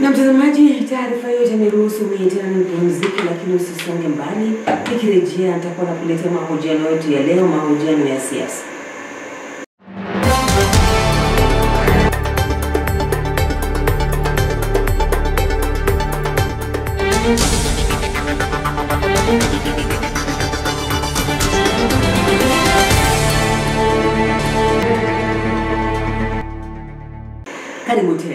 Na mtazamaji, taarifa hiyo itaniruhusu mimi tena nipumzike, lakini usisonge mbali. Nikirejea nitakuwa nakuletea mahojiano yetu ya leo, mahojiano ya siasa. Karibu tena.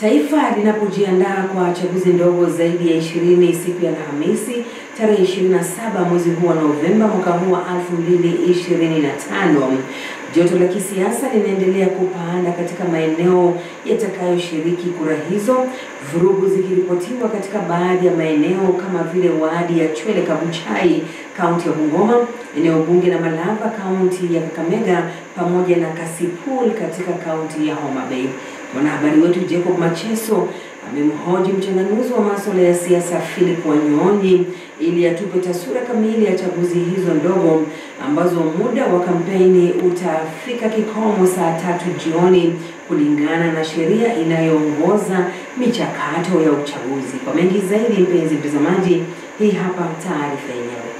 Taifa linapojiandaa kwa chaguzi ndogo zaidi ya 20 siku ya Alhamisi tarehe 27 mwezi huu wa Novemba mwaka huu wa 2025, joto la kisiasa linaendelea kupanda katika maeneo yatakayoshiriki kura hizo, vurugu zikiripotiwa katika baadhi ya maeneo kama vile wadi ya Chwele Kabuchai, kaunti ya Bungoma, eneo bunge la Malava, kaunti ya Kakamega, pamoja na Kasipul katika kaunti ya Homa Bay. Mwanahabari wetu Jacob Macheso amemhoji mchanganuzi wa masuala ya siasa Philip Wanyonyi ili atupe taswira kamili ya chaguzi hizo ndogo ambazo muda wa kampeni utafika kikomo saa 3 jioni kulingana na sheria inayoongoza michakato ya uchaguzi. Kwa mengi zaidi, mpenzi mtazamaji, hii hapa taarifa yenyewe.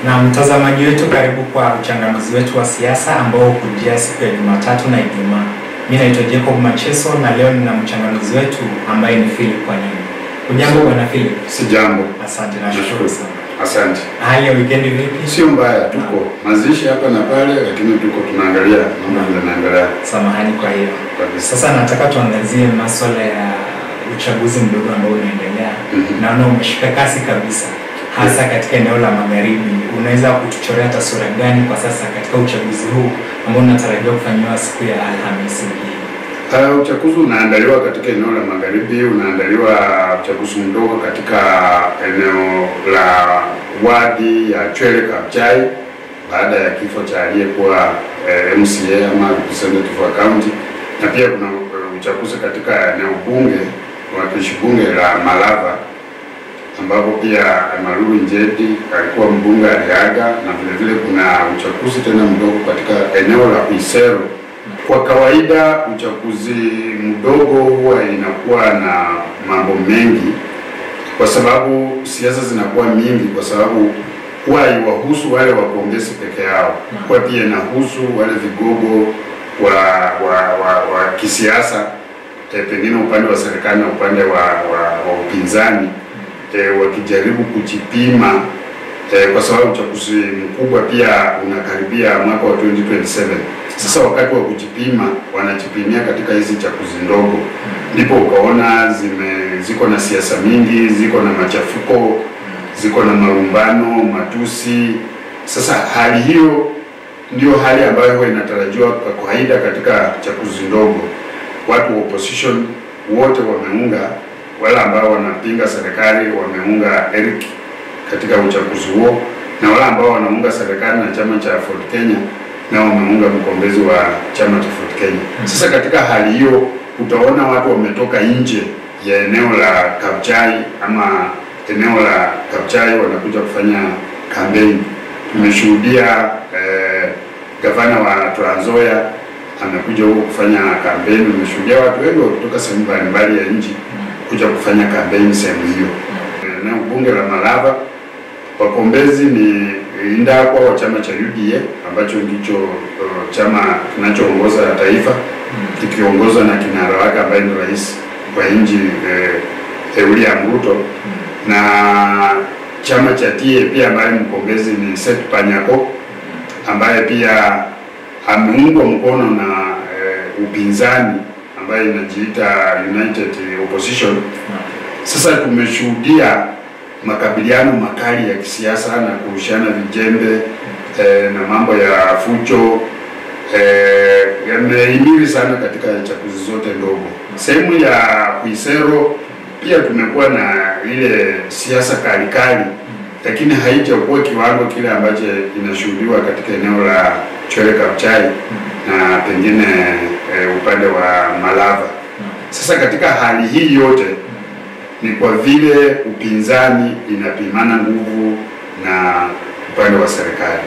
Na mtazamaji wetu, karibu kwa uchanganuzi wetu wa siasa ambao hujia siku ya Jumatatu na Ijumaa. Mimi naitwa Jacob Macheso na leo nina mchanganuzi wetu ambaye ni Philip Wanyonyi. Ujambo bwana Philip? Si jambo. Asante na shukrani sana. Asante. Hali ya weekend vipi? Sio mbaya, tuko mazishi hapa na pale, lakini tuko tunaangalia mambo yanaendelea. Samahani kwa hiyo. Sasa nataka tuangazie masuala ya uchaguzi mdogo ambao unaendelea. Naona umeshika kasi kabisa, hasa katika eneo la Magharibi. Unaweza kutuchorea taswira gani kwa sasa katika uchaguzi huu ambao unatarajiwa kufanywa siku ya Alhamisi hii? Uchaguzi unaandaliwa katika eneo la Magharibi, unaandaliwa uchaguzi mdogo katika eneo la wadi ya Chwele Kabuchai baada ya kifo cha aliyekuwa MCA ama representative wa county, na pia kuna uchaguzi katika eneo bunge wakilishi bunge la Malava ambapo pia Maruru Njedi alikuwa mbunge aliaga, na vile vile kuna uchaguzi tena mdogo katika eneo la Isero. Kwa kawaida uchaguzi mdogo huwa inakuwa na mambo mengi kwa sababu siasa zinakuwa mingi, kwa sababu huwa iwahusu wale wagombezi peke yao, kwa pia inahusu wale vigogo wa kisiasa, pengine upande wa serikali na upande wa upinzani, wakijaribu kujipima kwa sababu uchaguzi mkubwa pia unakaribia mwaka wa 2027. Sasa wakati wa kujipima wanajipimia katika hizi chaguzi ndogo, ndipo ukaona ziko na siasa mingi, ziko na machafuko, ziko na marumbano, matusi. Sasa hali hiyo ndio hali ambayo huwa inatarajiwa kwa kawaida katika chaguzi ndogo. Watu wa opposition wote wameunga, wale ambao wanapinga serikali wameunga Eric katika uchaguzi huo, na wale ambao wanaunga serikali na chama cha Ford Kenya na wameunga mgombezi wa chama cha Ford Kenya. Sasa katika hali hiyo utaona watu wametoka nje ya eneo la Kabuchai ama eneo la Kabuchai wanakuja kufanya kampeni. Tumeshuhudia gavana wa Trans Nzoia amekuja huko kufanya kampeni. Tumeshuhudia watu wengi kutoka sehemu mbalimbali ya nchi kuja kufanya kampeni sehemu hiyo. Eneo bunge la Malava wagombezi ni Indakwa wa chama cha UDA ambacho ndicho chama kinachoongoza taifa, kikiongozwa na kinara wake ambaye ni rais wa nchi William Ruto, na chama cha TIE pia ambaye mgombezi ni Seth Panyako ambaye pia ameungwa mkono na upinzani ambaye inajiita United Opposition. Sasa tumeshuhudia makabiliano makali ya kisiasa na kurushana vijembe na mambo ya fujo yamehimili sana katika chaguzi zote ndogo. Sehemu ya Isero pia tumekuwa na ile siasa kali, lakini haijakuwa kiwango kile ambacho inashuhudiwa katika eneo la Chwele Kabuchai na pengine upande wa Malava. Sasa katika hali hii yote ni kwa vile upinzani inapimana nguvu na upande wa serikali.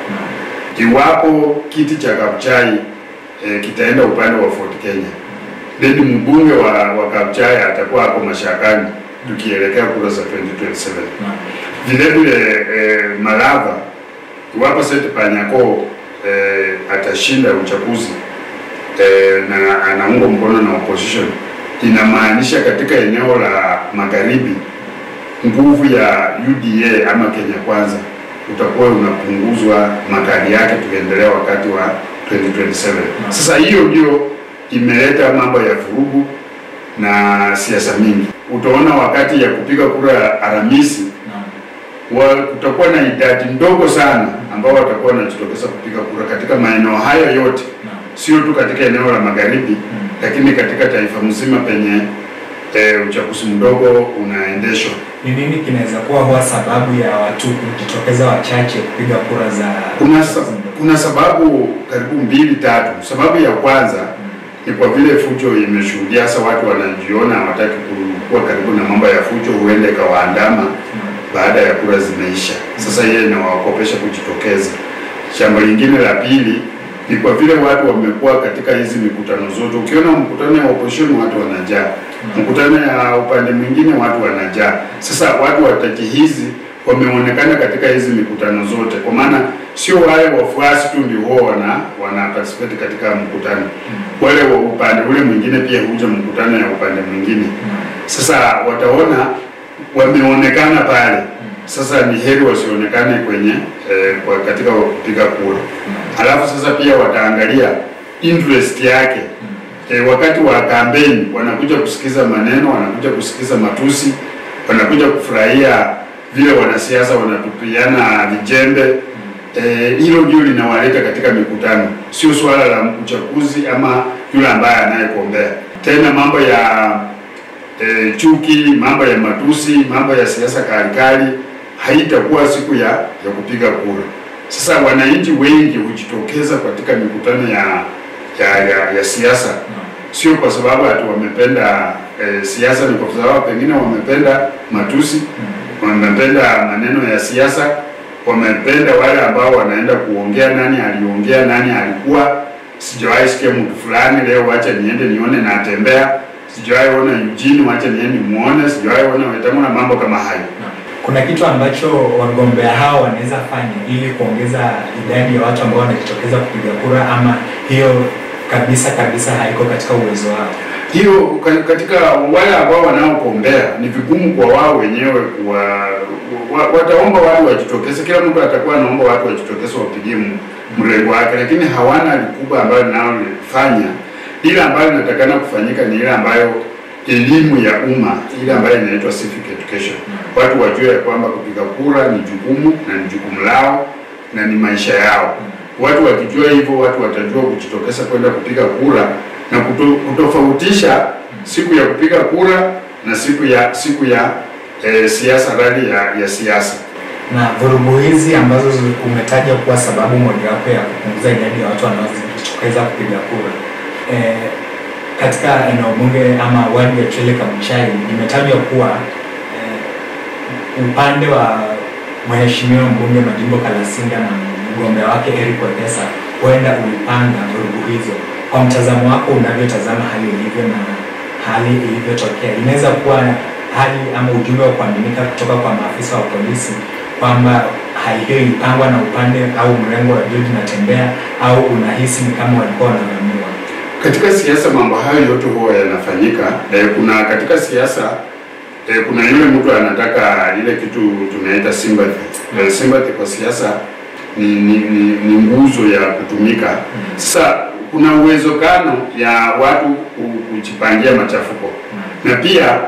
Iwapo kiti cha Kabuchai kitaenda upande wa Ford Kenya then mbunge wa Kabuchai atakuwa hapo mashakani tukielekea kura za 2027. Vile vile Malava, iwapo Seth Panyako atashinda uchaguzi na anaungwa mkono na opposition, inamaanisha katika eneo la magharibi nguvu ya UDA ama Kenya Kwanza utakuwa unapunguzwa makali yake tukiendelea wakati wa 2027. Sasa hiyo ndio imeleta mambo ya vurugu na siasa mingi. Utaona wakati ya kupiga kura Alhamisi kutakuwa na idadi ndogo sana ambao watakuwa wanajitokeza kupiga kura katika maeneo hayo yote, sio tu katika eneo la magharibi, lakini katika taifa mzima penye uchaguzi mdogo unaendeshwa. Ni nini kinaweza kuwa sababu ya watu kujitokeza wachache kupiga kura za? Kuna sababu karibu 2-3. Sababu ya kwanza ni kwa vile fujo imeshuhudia, hasa watu wanajiona hawataki kuwa karibu na mambo ya fujo, huenda ikawaandama baada ya kura zimeisha. Sasa yeye inawakopesha kujitokeza. Jambo lingine la pili ni kwa vile watu wamekuwa katika hizi mikutano zote. Ukiona mkutano ya opposition watu wanajaa, mkutano ya upande mwingine watu wanajaa. Sasa watu wataki hizi wameonekana katika hizi mikutano zote, kwa maana sio wale wafuasi tu ndio wana participate katika mkutano, wale wa upande ule mwingine pia huja mkutano ya upande mwingine. Sasa wataona wameonekana pale, sasa ni heri wasionekane kwenye katika kupiga kura. Alafu sasa pia wataangalia interest yake. Wakati wa kampeni wanakuja kusikiza maneno, wanakuja kusikiza matusi, wanakuja kufurahia vile wanasiasa wanatupiana vijembe. Hilo ndio linawaleta katika mikutano, sio swala la uchaguzi ama yule ambaye anayekombea. Tena mambo ya chuki, mambo ya matusi, mambo ya siasa kali haitakuwa siku ya kupiga kura. Sasa wananchi wengi hujitokeza katika mikutano ya siasa, sio kwa sababu ati wamependa siasa, ni kwa sababu pengine wamependa matusi, wamependa maneno ya siasa, wamependa wale ambao wanaenda kuongea, nani aliongea, nani alikuwa, sijawahi sikia mtu fulani, leo wacha niende nione na atembea, sijawahi ona Eugene, wacha niende muone, sijawahi ona Wetangula, mambo kama hayo. Kuna kitu ambacho wagombea hao wanaweza fanya ili kuongeza idadi ya watu ambao wanajitokeza kupiga kura, ama hiyo kabisa haiko katika uwezo wao? Hiyo katika wale ambao wanaogombea ni vigumu kwa wao wenyewe wataomba watu wajitokeze. Kila mtu atakuwa anaomba watu wajitokeze wapigie mrengo wake, lakini hawana likubwa ambayo nao lifanya. Ile ambayo inatakana kufanyika ni ile ambayo elimu ya umma, ile ambayo inaitwa civic education. Watu wajue kwamba kupiga kura ni jukumu na ni jukumu lao na ni maisha yao. Watu wakijua hivyo, watu watajua kujitokeza kwenda kupiga kura na kutofautisha siku ya kupiga kura na siku ya siasa, rali ya siasa. Na vurugu hizi ambazo umetaja kuwa sababu mojawapo ya kupunguza idadi ya watu wanaojitokeza kupiga kura, katika eneo bunge ama wadi ya Chwele Kabuchai imetajwa kuwa upande wa mheshimiwa mbunge Majimbo Kalasinga na mgombea wake Eric Wekesa huenda ulipanga vurugu hizo. Kwa mtazamo wako, unavyotazama hali ilivyo na hali ilivyotokea, inaweza kuwa hali ama ujumbe wa kuaminika kutoka kwa maafisa wa polisi kwamba hali hiyo ilipangwa na upande au mrengo wa George Natembeya, au unahisi ni kama walikuwa wanavamiwa? Katika siasa mambo hayo yote huwa yanafanyika. Kuna katika siasa kuna yule mtu anataka ile kitu tunaita sympathy. Sympathy kwa siasa ni nguzo ya kutumika. Sasa kuna uwezekano ya watu kujipangia machafuko, na pia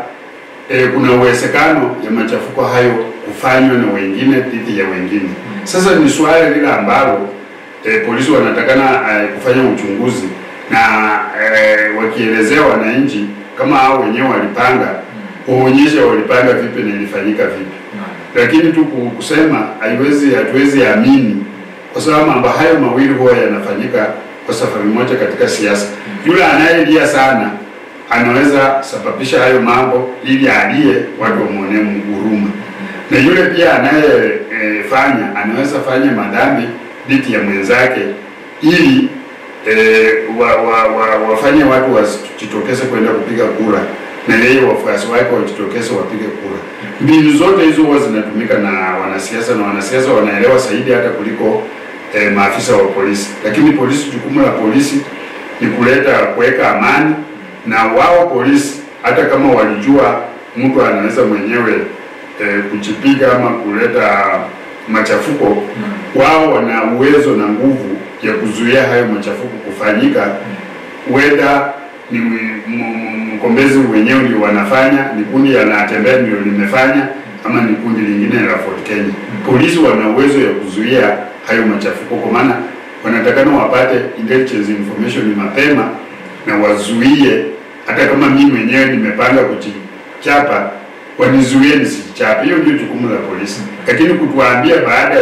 kuna uwezekano ya machafuko hayo kufanywa na wengine dhidi ya wengine. Sasa ni swala lile ambalo polisi wanatakana kufanya uchunguzi na wakielezea wananchi kama hao wenyewe walipanga, kuonyesha walipanga vipi na ilifanyika vipi. Lakini tu kusema hatuwezi amini, kwa sababu mambo hayo mawili huwa yanafanyika kwa safari moja katika siasa. Yule anayelia sana anaweza sababisha hayo mambo ili alie watu wamuone huruma, na yule pia anayefanya anaweza fanya madhambi dhidi ya mwenzake ili wafanye watu wajitokeze kwenda kupiga kura na yeye wafuasi wake wajitokeze wapige kura. Mbinu zote hizo huwa zinatumika na wanasiasa, na wanasiasa wanaelewa zaidi hata kuliko maafisa wa polisi. Lakini polisi, jukumu la polisi ni kuweka amani, na wao polisi hata kama walijua mtu anaweza mwenyewe kujipiga ama kuleta machafuko, wao wana uwezo na nguvu ya kuzuia hayo machafuko kufanyika. Whether ni mkombezi wenyewe ndio wanafanya, ni kundi anatembea ndio limefanya, ama ni kundi lingine la Fort Kenya. Polisi wana uwezo ya kuzuia hayo machafuko, kwa maana wanatakana wapate intelligence information mapema na wazuie. Hata kama mimi mwenyewe nimepanga kujichapa, wanizuie nisichape. Hiyo ndio jukumu la polisi. Lakini kutuambia baada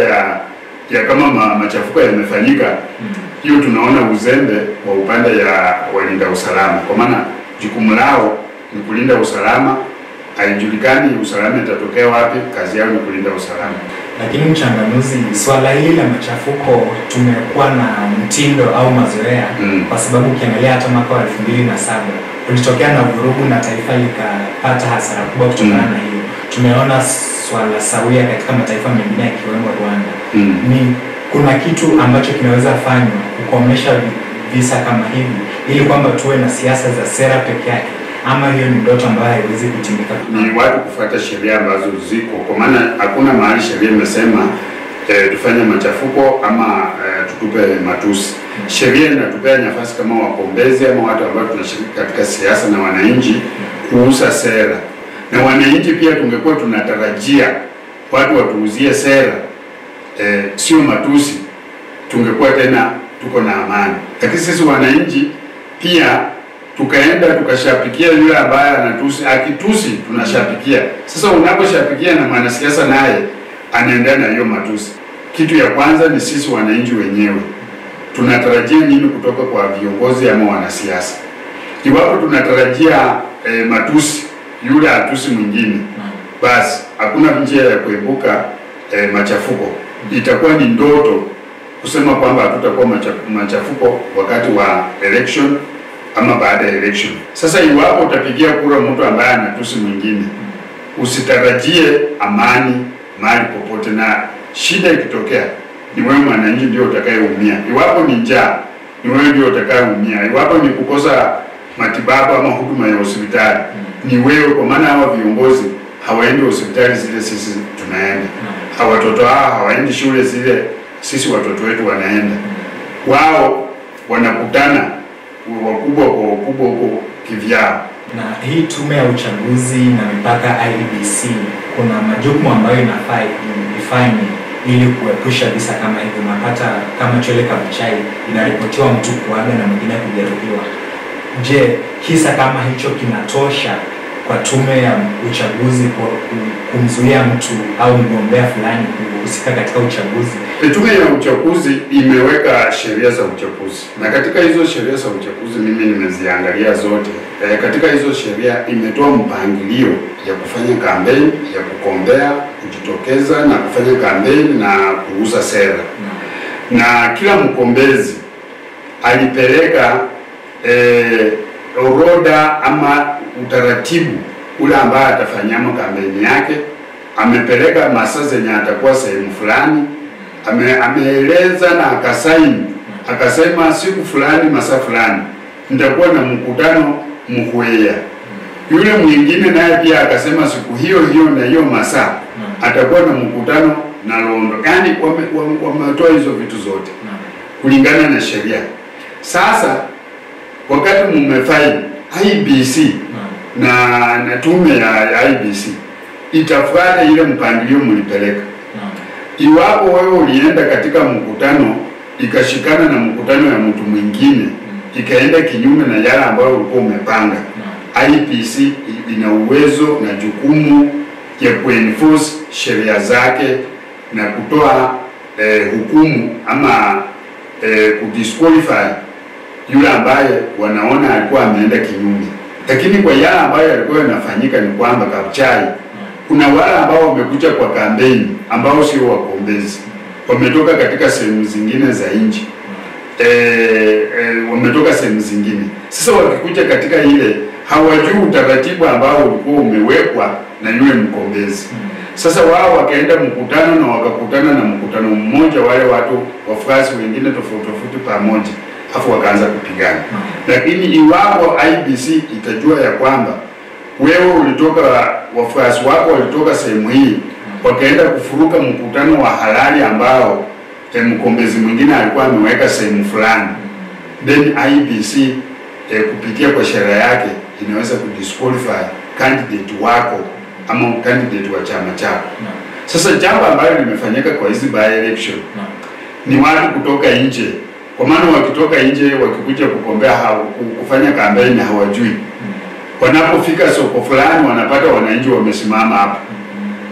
ya kama machafuko yamefanyika, hiyo tunaona uzembe wa upande ya walinda usalama, kwa maana jukumu lao ni kulinda usalama. Haijulikani usalama itatokea wapi, kazi yao ni kulinda usalama. Lakini mchanganuzi, swala hili la machafuko tumekuwa na mtindo au mazoea, kwa sababu ukiangalia hata mwaka wa 2007 kulitokea na vurugu na taifa likapata hasara kubwa kutokana na hiyo. Tumeona swala sawia katika mataifa mengine yakiwemo Rwanda. Kuna kitu ambacho kinaweza fanywa kukomesha visa kama hivi, ili kwamba tuwe na siasa za sera peke yake, ama hiyo ni ndoto ambayo haiwezi kutimika? Ni watu kufuata sheria ambazo ziko, kwa maana hakuna mahali sheria imesema tufanye machafuko ama tutupe matusi. Sheria inatupea nafasi kama wakombezi ama watu ambao tunashiriki katika siasa na wananchi kuuza sera, na wananchi pia tungekuwa tunatarajia watu watuuzie sera, sio matusi, tungekuwa tena tuko na amani. Lakini sisi wananchi pia tukaenda tukashapikia yule ambaye anatusi, akitusi tunashapikia. Sasa unaposhapikia na mwanasiasa naye anaendana na hiyo matusi, kitu ya kwanza ni sisi wananchi wenyewe tunatarajia nini kutoka kwa viongozi ama wanasiasa? Iwapo tunatarajia matusi, yule atusi mwingine, basi hakuna njia ya kuepuka machafuko. Itakuwa ni ndoto kusema kwamba hatutakuwa machafuko wakati wa election ama baada ya election. Sasa iwapo utapigia kura mtu ambaye anatusi mwingine, usitarajie amani mahali popote, na shida ikitokea ni wewe mwananchi ndio utakayeumia. Iwapo ni njaa, ni wewe ndio utakayeumia. Iwapo ni kukosa matibabu ama huduma ya hospitali, ni wewe, kwa maana hawa viongozi hawaendi hospitali zile sisi tunaenda. Hawa watoto hao hawaendi shule zile sisi watoto wetu wanaenda. Wao wanakutana wakubwa kwa wakubwa huko kivyao. Na hii tume ya uchaguzi na mipaka IEBC, kuna majukumu ambayo inafaa ifanye ili kuepusha visa kama hivi. Unapata kama Chwele Kabuchai inaripotiwa mtu kuaga na mwingine kujeruhiwa. Je, kisa kama hicho kinatosha kwa tume ya uchaguzi kumzuia mtu au mgombea fulani kuhusika katika uchaguzi? Tume ya uchaguzi imeweka sheria za uchaguzi, na katika hizo sheria za uchaguzi mimi nimeziangalia zote. Katika hizo sheria imetoa mpangilio ya kufanya kampeni, ya kugombea, kujitokeza na kufanya kampeni na kuuza sera. Na kila mgombezi alipeleka orodha ama utaratibu ule ambaye atafanyama kampeni yake. Amepeleka masaa zenye atakuwa sehemu fulani, ameeleza na akasaini, akasema siku fulani masaa fulani nitakuwa na mkutano Mhwea. Yule mwingine naye pia akasema siku hiyo hiyo na hiyo masaa atakuwa na mkutano na Londo. Yaani wametoa hizo vitu zote kulingana na sheria. Sasa wakati mmefaili IEBC na tume ya IEBC itafuata ile mpangilio mlipeleka. Iwapo wewe ulienda katika mkutano ikashikana na mkutano ya mtu mwingine, ikaenda kinyume na yale ambayo ulikuwa umepanga, IEBC ina uwezo na jukumu ya kuenforce sheria zake na kutoa hukumu ama kudisqualify yule ambaye wanaona alikuwa ameenda kinyume. Lakini kwa yale ambayo yalikuwa yanafanyika ni kwamba Kabuchai, kuna wale ambao wamekuja kwa kampeni ambao sio wagombezi, wametoka katika sehemu zingine za nchi, wametoka sehemu zingine. Sasa wakikuja katika ile, hawajui utaratibu ambao ulikuwa umewekwa na yule mkombezi. Sasa wao wakaenda mkutano na wakakutana na mkutano mmoja, wale watu wafuasi wengine tofauti pamoja, afu wakaanza kupigana. Lakini iwapo IEBC itajua ya kwamba wewe ulitoka, wafuasi wako walitoka sehemu hii, wakaenda kufuruka mkutano wa halali ambao mkombezi mwingine alikuwa ameweka sehemu fulani, then IEBC kupitia kwa sheria yake inaweza kudisqualify candidate wako ama candidate wa chama chako. Sasa jambo ambalo limefanyika kwa hizi by election ni watu kutoka nje, kwa maana wakitoka nje wakikuja kugombea kufanya kampeni hawajui. Wanapofika soko fulani wanapata wananchi wamesimama hapa,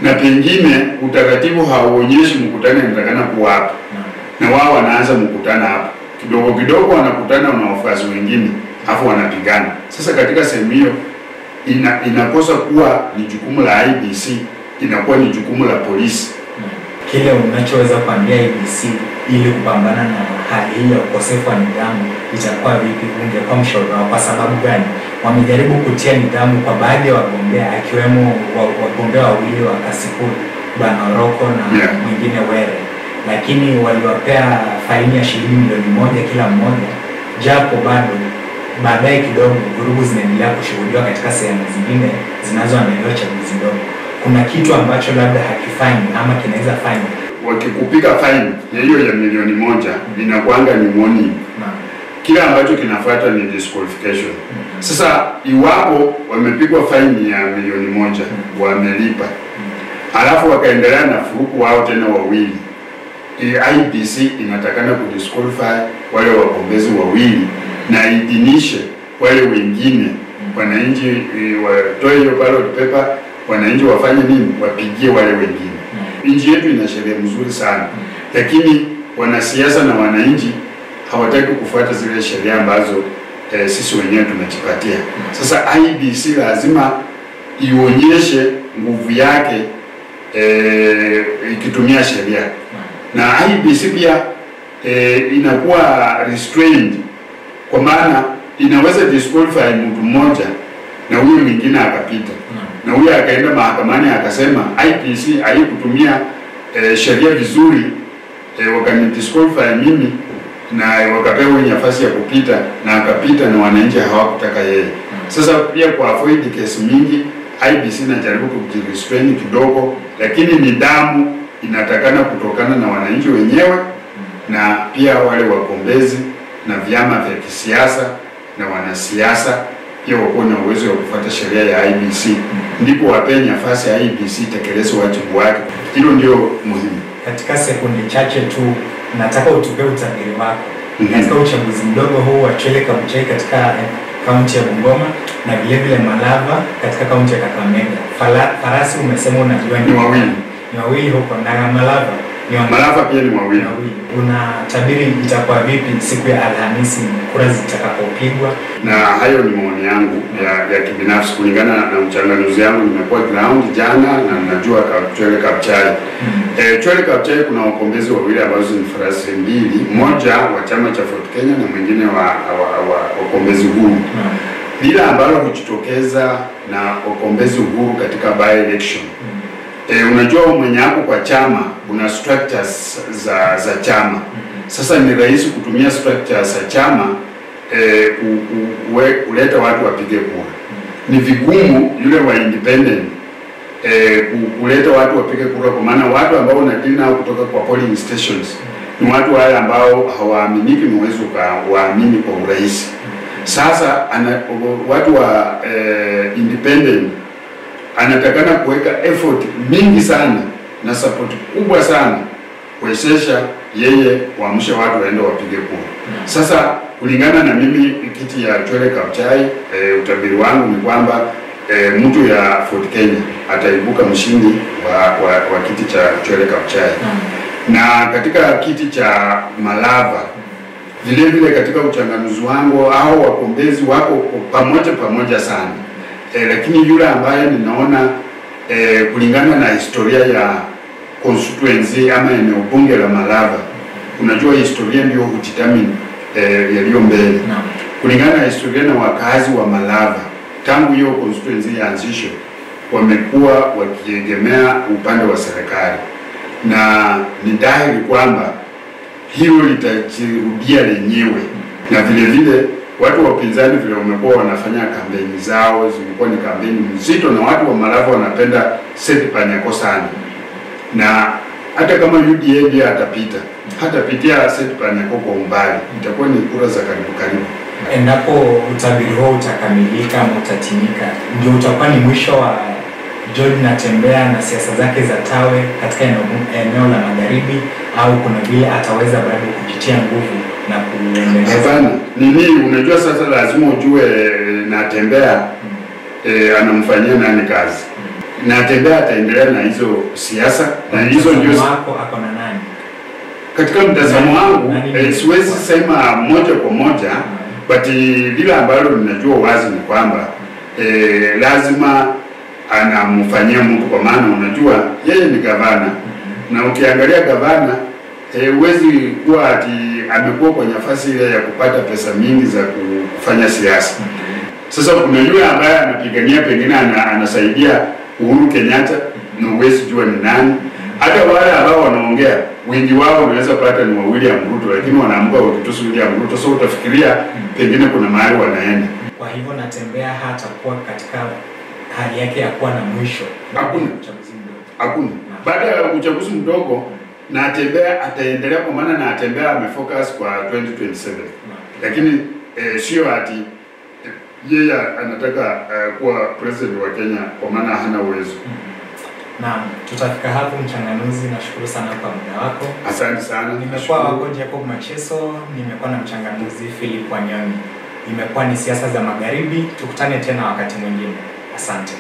na pengine utaratibu hauonyeshi mkutano unatakana kuwa hapa, na wao wanaanza mkutano hapa, kidogo kidogo wanakutana na wafuasi wengine afu wanapigana. Sasa katika sehemu hiyo inakosa kuwa ni jukumu la IEBC, inakuwa ni jukumu la polisi. Kile unachoweza kuambia IEBC ili kupambana na hali hii ya ukosefu wa nidhamu itakuwa vipi? Ungekuwa mshauri wao? Kwa sababu gani? Wamejaribu kutia nidhamu kwa baadhi ya wagombea, akiwemo wagombea wawili wa Kasipul, Bwana Oroko na mwingine Were, lakini waliwapea faini ya shilingi milioni 1 kila mmoja, japo bado baadaye kidogo vurugu zinaendelea kushuhudiwa katika sehemu zingine zinazoandaliwa chaguzi ndogo. Kuna kitu ambacho labda hakifanyi ama kinaweza fanya? Wakikupiga faini hiyo ya milioni 1 inakuanga ni warning. Kila ambacho kinafuata ni disqualification. Sasa iwapo wamepigwa faini ya milioni 1 wamelipa, alafu wakaendelea na furuku wao tena wawili, IEBC inatakana kudisqualify wale wagombezi wawili na idhinishe wale wengine. Wananchi watoe hiyo ballot paper, wananchi wafanye nini? Wapigie wale wengine. Nchi yetu ina sheria mzuri sana, lakini wanasiasa na wananchi hawataki kufuata zile sheria ambazo sisi wenyewe tumejipatia. Sasa IEBC lazima ionyeshe nguvu yake ikitumia sheria, na IEBC pia inakuwa restrained, kwa maana inaweza disqualify mtu mmoja na huyo mwingine akapita, na huyo akaenda mahakamani akasema IEBC haikutumia sheria vizuri, wakani disqualify mimi, na wakapewa nafasi ya kupita na akapita na wananchi hawakutaka yeye. Sasa pia kwa avoid kesi mingi, IEBC inajaribu kujirestrain kidogo, lakini nidhamu inatakana kutokana na wananchi wenyewe na pia wale wagombezi na vyama vya kisiasa na wanasiasa pia wako na uwezo wa kufuata sheria ya IEBC, ndipo wape nafasi ya IEBC tekeleze wajibu wake. Hilo ndio muhimu. Katika sekundi chache tu nataka utupe utabiri wako katika uchaguzi mdogo huu wa Chwele Kabuchai katika kaunti ya Bungoma na vile vile Malava katika kaunti ya Kakamega. Farasi umesema unajua ni wawili. Ni wawili huko, na Malava Malava pia ni wawili. Unatabiri itakuwa vipi siku ya Alhamisi kura zitakapopigwa? Na hayo ni maoni yangu ya kibinafsi kulingana na uchanganuzi yangu. Nimekuwa ground jana na najua Chwele Kabuchai. Chwele Kabuchai kuna wagombezi wawili ambazo ni farasi mbili, mmoja wa chama cha Ford Kenya na mwingine wa wagombezi huru. Lile ambalo hujitokeza na wagombezi huru katika by election, unajua mwenye hapo kwa chama una structures za chama. Sasa ni rahisi kutumia structures za chama kuleta watu wapige kura. Ni vigumu yule wa independent kuleta watu wapige kura, kwa maana watu ambao wanadili nao kutoka kwa polling stations ni watu wale ambao hawaaminiki, mwezi waamini kwa urahisi. Sasa watu wa independent anatakana kuweka effort mingi sana na support kubwa sana kuwezesha yeye kuamsha watu waende wapige kura. Sasa kulingana na mimi kiti ya Chwele Kabuchai, utabiri wangu ni kwamba mtu ya Ford Kenya ataibuka mshindi wa kiti cha Chwele Kabuchai. Na katika kiti cha Malava vile vile katika uchanganuzi wangu au wagombezi wako pamoja sana. Lakini yule ambaye ninaona kulingana na historia ya constituency ama eneo bunge la Malava, unajua historia ndio hudetermine yaliyo mbele. Naam. Kulingana na historia na wakazi wa Malava, tangu hiyo constituency yaanzishwe, wamekuwa wakiegemea upande wa serikali, na ni dhahiri kwamba hilo litajirudia lenyewe. Na vile vile watu wa upinzani vile wamekuwa wanafanya kampeni zao, zimekuwa ni kampeni mzito, na watu wa Malava wanapenda Seth Panyako sana, na hata kama UDA ndiye atapita, hatapitia Seth Panyako kwa umbali, itakuwa ni kura za karibu. Endapo utabiri huo utakamilika ama utatimika, ndio utakuwa ni mwisho wa George Natembeya na siasa zake za tawe katika eneo la magharibi, au kuna vile ataweza bado kujitia nguvu na kuendeleza? Hapana, unajua sasa lazima ujue Natembeya anamfanyia nani kazi. Natembeya ataendelea na hizo siasa, na hizo ndio wako ako na nani. Katika mtazamo wangu siwezi sema moja kwa moja, but lile ambalo ninajua wazi ni kwamba lazima anamfanyia mtu, kwa maana unajua yeye ni gavana, na ukiangalia gavana huwezi kuwa ati amekuwa kwa nafasi ile ya kupata pesa mingi za kufanya siasa. Sasa kuna yule ambaye anapigania, pengine anasaidia Uhuru Kenyatta, na huwezi jua ni nani. Hata wale ambao wanaongea wengi wao unaweza pata ni wa William Ruto, lakini wanaamka wakitusu William Ruto, so utafikiria pengine kuna mahali wanaenda. Kwa hivyo Natembeya hatakuwa katika hali yake ya kuwa na mwisho. Hakuna uchaguzi mdogo. Hakuna. Baada ya uchaguzi mdogo Natembeya ataendelea, kwa maana Natembeya amefocus kwa 2027. Lakini sio ati yeye anataka kuwa president wa Kenya, kwa maana hana uwezo. Naam, tutafika hapo mchanganuzi. Nashukuru sana kwa muda wako. Asante sana. Nimekuwa wako Jacob Macheso, nimekuwa na mchanganuzi Philip Wanyoni. Imekuwa ni siasa za magharibi. Tukutane tena wakati mwingine. Asante.